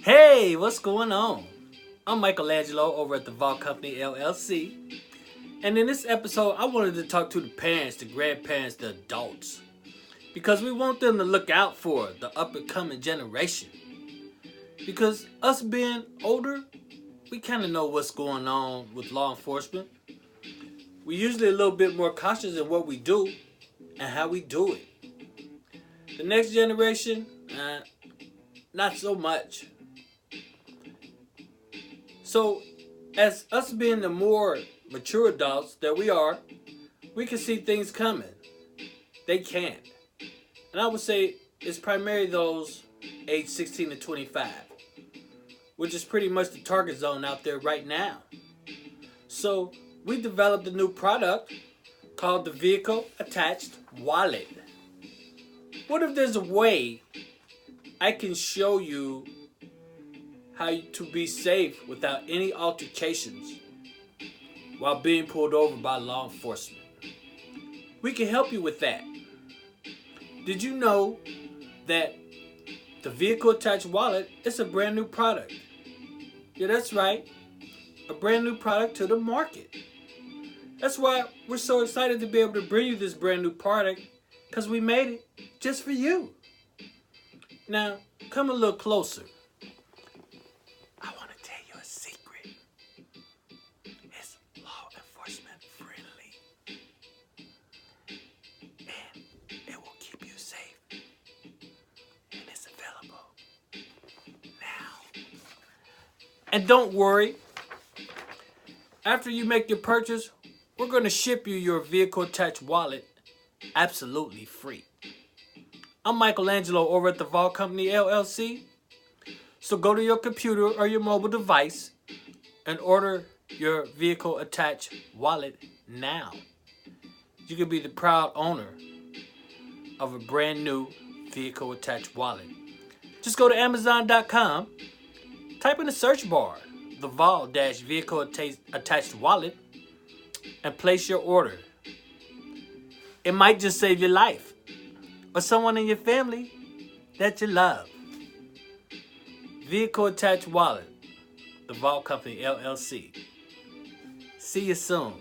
Hey, what's going on? I'm Michelangelo over at the V.A.W Company LLC. And in this episode, I wanted to talk to the parents, the grandparents, the adults. Because we want them to look out for the up and coming generation. Because us being older, we kind of know what's going on with law enforcement. We're usually a little bit more cautious in what we do and how we do it. The next generation, not so much. So, as us being the more mature adults that we are, we can see things coming. They can't. And I would say it's primarily those age 16 to 25, which is pretty much the target zone out there right now. So, we developed a new product called the Vehicle Attached Wallet. What if there's a way I can show you how to be safe without any altercations while being pulled over by law enforcement? We can help you with that. Did you know that the Vehicle Attached Wallet is a brand new product? Yeah, that's right. A brand new product to the market. That's why we're so excited to be able to bring you this brand new product, because we made it just for you. Now, come a little closer. I want to tell you a secret. It's law enforcement friendly. And it will keep you safe. And it's available now. And don't worry. After you make your purchase, we're going to ship you your Vehicle Attached Wallet absolutely free. I'm Michelangelo over at the V.A.W Company LLC. So go to your computer or your mobile device and order your Vehicle Attached Wallet now. You can be the proud owner of a brand new Vehicle Attached Wallet. Just go to Amazon.com, type in the search bar, the V.A.W-Vehicle Attached Wallet, and place your order. It might just save your life or someone in your family that you love. Vehicle Attached Wallet, the V.A.W Company LLC. See you soon.